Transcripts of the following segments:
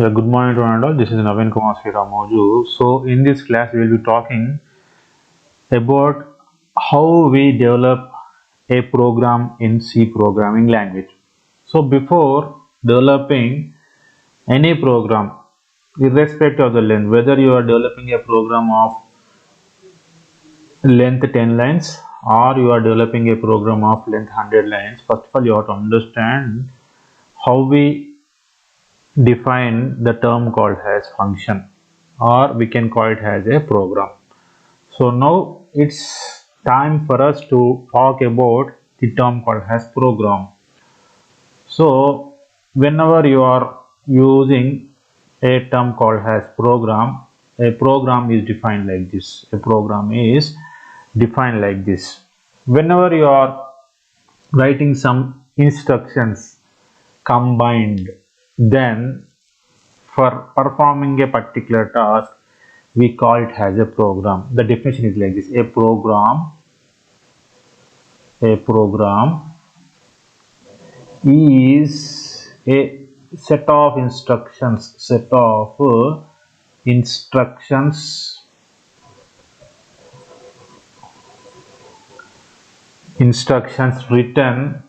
Yeah, good morning to all. This is Naveen Kumar Sriramoju. So, in this class, we will be talking about how we develop a program in C programming language. So, before developing any program, irrespective of the length, whether you are developing a program of length 10 lines or you are developing a program of length 100 lines, first of all, you have to understand how we define the term called as function, or we can call it as a program. So now it's time for us to talk about the term called as program. So whenever you are using a term called as program, a program is defined like this. A program is defined like this. Whenever you are writing some instructions combined, then for performing a particular task, we call it as a program. The definition is like this: a program is a set of instructions instructions written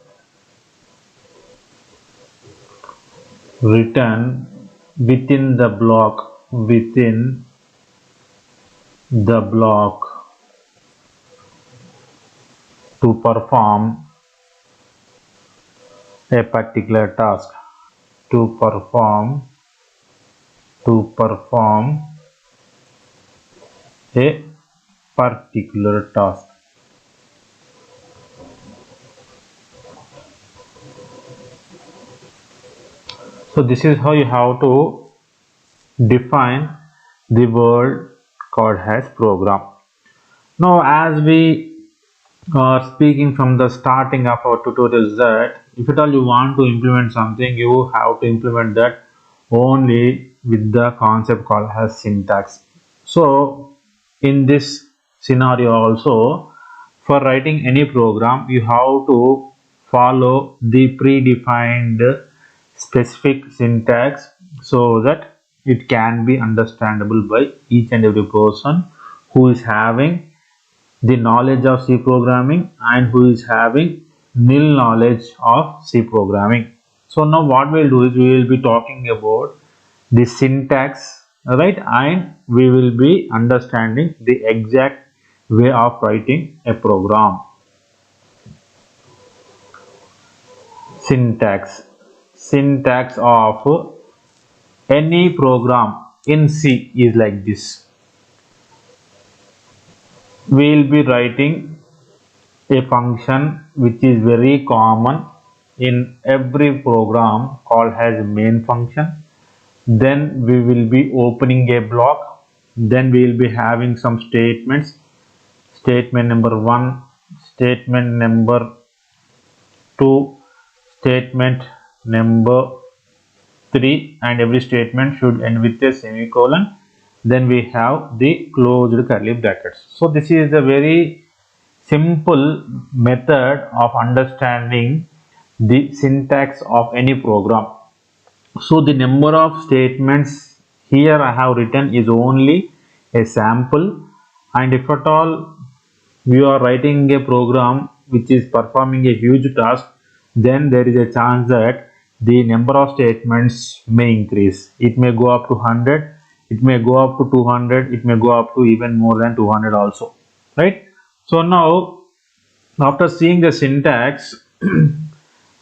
within the block to perform a particular task to perform a particular task. So this is how you have to define the word called as program. Now, as we are speaking from the starting of our tutorial, is that if at all you want to implement something, you have to implement that only with the concept called as syntax. So in this scenario also, for writing any program, you have to follow the predefined specific syntax so that it can be understandable by each and every person who is having the knowledge of C programming and who is having nil knowledge of C programming. So now what we'll do is we will be talking about the syntax, right, and we will be understanding the exact way of writing a program. Syntax of any program in C is like this. We will be writing a function which is very common in every program called as main function. Then we will be opening a block. Then we will be having some statements. Statement number 1, statement number 2, statement number 3, and every statement should end with a semicolon. Then we have the closed curly brackets. So this is a very simple method of understanding the syntax of any program. So the number of statements here I have written is only a sample, and if at all you are writing a program which is performing a huge task, then there is a chance that the number of statements may increase. It may go up to 100, it may go up to 200, it may go up to even more than 200 also, right? So now, after seeing the syntax,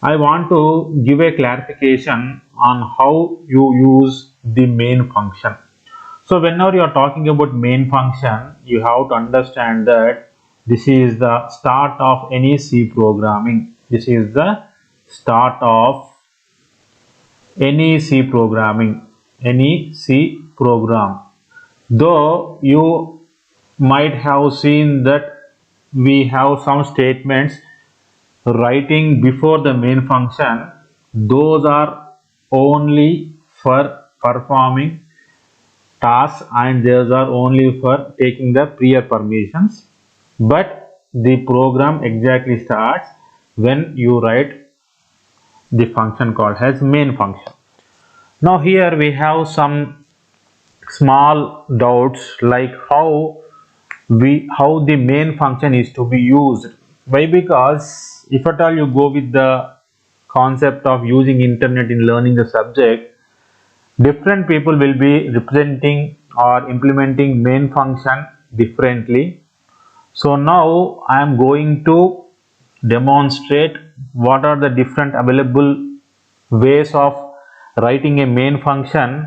I want to give a clarification on how you use the main function. So whenever you are talking about main function, you have to understand that this is the start of any C programming. This is the start of any C programming, any C program. Though you might have seen that we have some statements writing before the main function, those are only for performing tasks and those are only for taking the prior permissions, but the program exactly starts when you write the function called as main function. Now here we have some small doubts like how the main function is to be used. Why? Because if at all you go with the concept of using internet in learning the subject, different people will be representing or implementing main function differently. So now I am going to demonstrate what are the different available ways of writing a main function,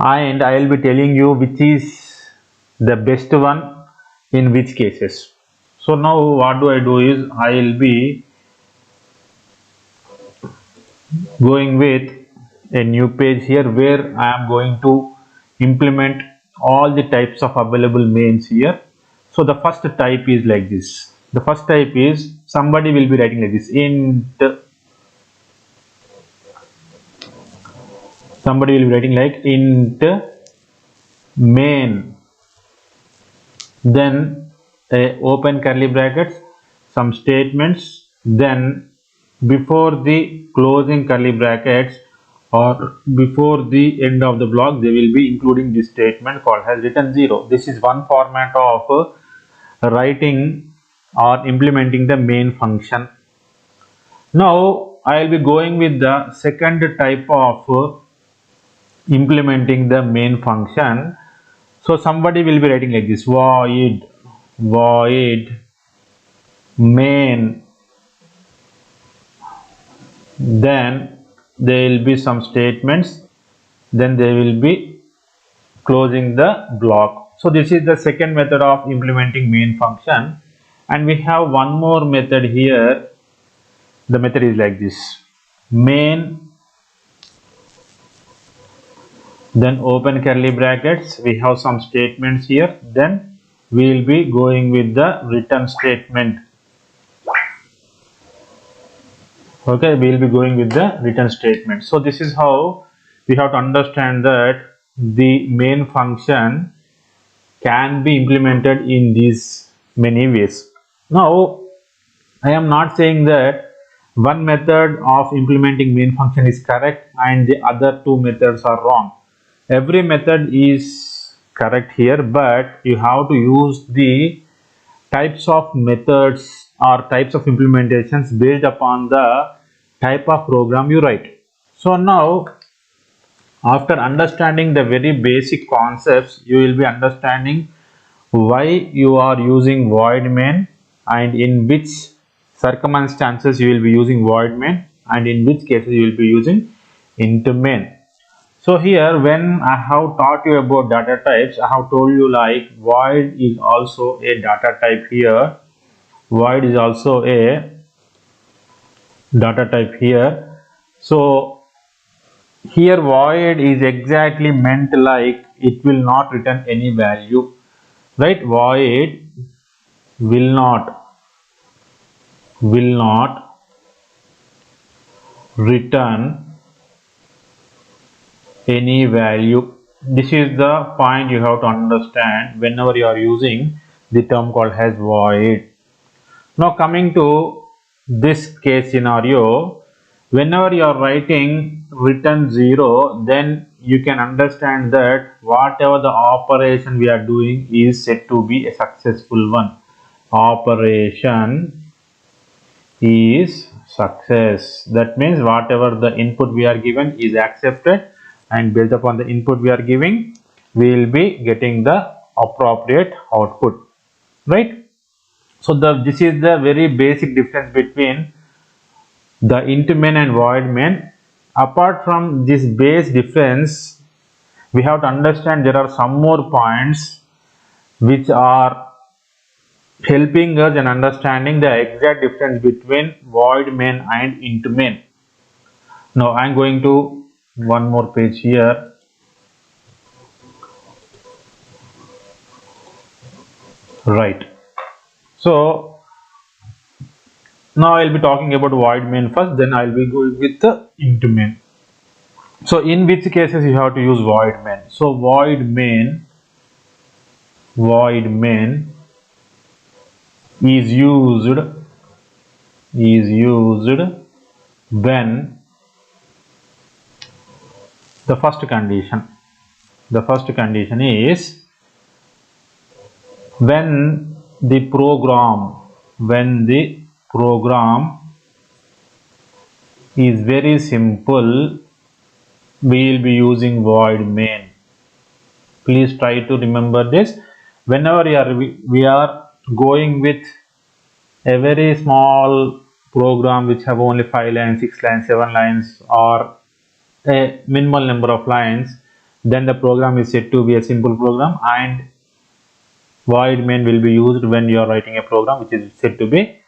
and I will be telling you which is the best one in which cases. So now what do I do is I will be going with a new page here where I am going to implement all the types of available mains here. So the first type is like this. The first type is somebody will be writing like this int. Somebody will be writing like int main, then open curly brackets, some statements, then before the closing curly brackets or before the end of the block they will be including this statement called as return 0. This is one format of writing or implementing the main function. Now I will be going with the second type of implementing the main function. So somebody will be writing like this void main, then there will be some statements, then they will be closing the block. So this is the second method of implementing main function, and we have one more method here. The method is like this main, then open curly brackets, we have some statements here, then we will be going with the return statement. Okay, we will be going with the return statement. So this is how we have to understand that the main function can be implemented in these many ways. Now I am not saying that one method of implementing main function is correct and the other two methods are wrong. Every method is correct here, but you have to use the types of methods or types of implementations based upon the type of program you write. So now after understanding the very basic concepts, you will be understanding why you are using void main and in which circumstances you will be using void main and in which cases you will be using int main. So here when I have taught you about data types, I have told you like void is also a data type here. Void is also a data type here. So here void is exactly meant like it will not return any value, right? Void will not return any value. This is the point you have to understand whenever you are using the term called as void. Now coming to this case scenario, whenever you are writing return 0, then you can understand that whatever the operation we are doing is said to be a successful one. Operation is success. That means whatever the input we are given is accepted, and based upon the input we are giving, we will be getting the appropriate output, right? So this is the very basic difference between the int main and void main. Apart from this base difference, we have to understand there are some more points which are helping us in understanding the exact difference between void main and int main. Now I am going to one more page here. Right. So now I will be talking about void main first, then I will be going with the int main. So in which cases you have to use void main? So void main is used when The first condition is when the program is very simple, we will be using void main. Please try to remember this. Whenever we are going with a very small program which have only 5 lines, 6 lines, 7 lines, or a minimal number of lines, then the program is said to be a simple program, and void main will be used when you are writing a program which is said to be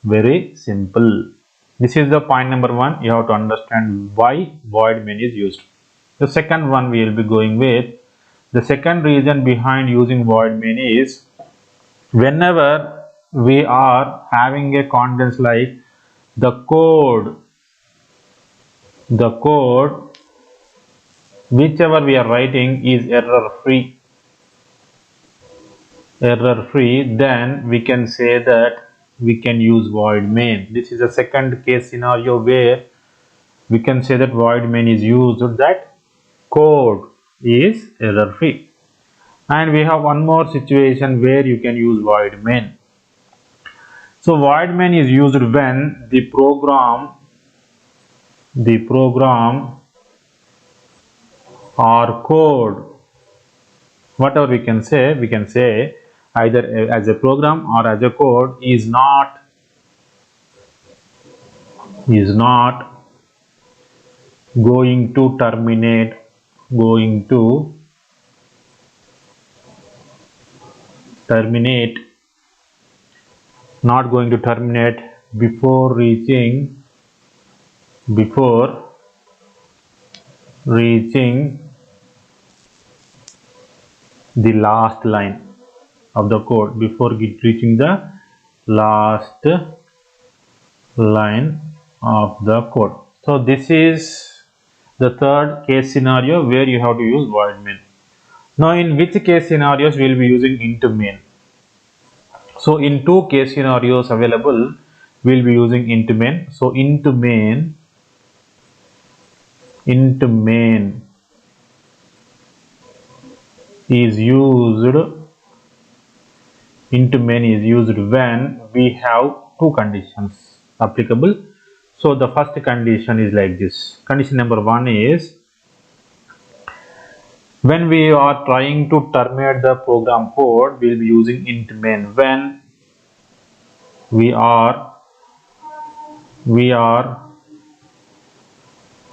very simple. This is the point number 1. You have to understand why void main is used. The second one we will be going with. The second reason behind using void main is whenever we are having a contents like the code whichever we are writing is error free, then we can say that we can use void main. This is a second case scenario where we can say that void main is used, that code is error free. And we have one more situation where you can use void main. So void main is used when the program or code, whatever we can say either as a program or as a code is not going to terminate before reaching the last line of the code, reaching the last line of the code. So this is the third case scenario where you have to use void main. Now in which case scenarios we will be using int main? So in two case scenarios available, we will be using int main. So int main is used when we have two conditions applicable. So the first condition is like this. Condition number 1 is when we are trying to terminate the program code, we will be using int main. When we are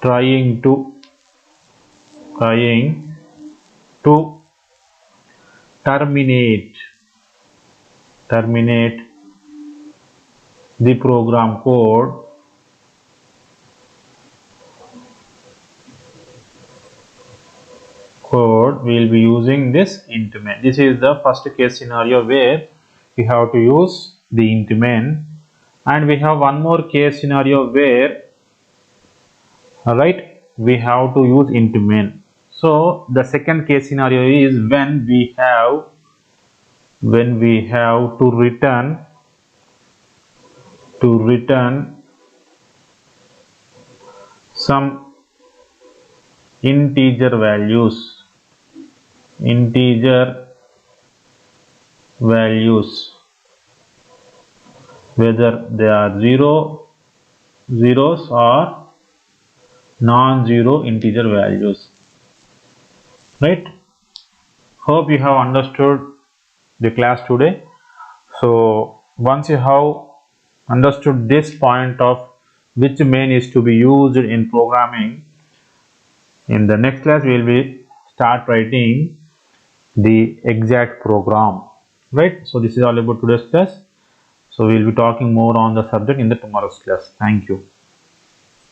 trying to terminate the program code, we will be using this int main. This is the first case scenario where we have to use the int main, and we have one more case scenario where we have to use int main. So the second case scenario is when we have to return some integer values, whether they are zeros or non-zero integer values. Right? Hope you have understood the class today. So once you have understood this point of which main is to be used in programming, in the next class we will be start writing the exact program. Right? So this is all about today's class. So we will be talking more on the subject in the tomorrow's class. Thank you.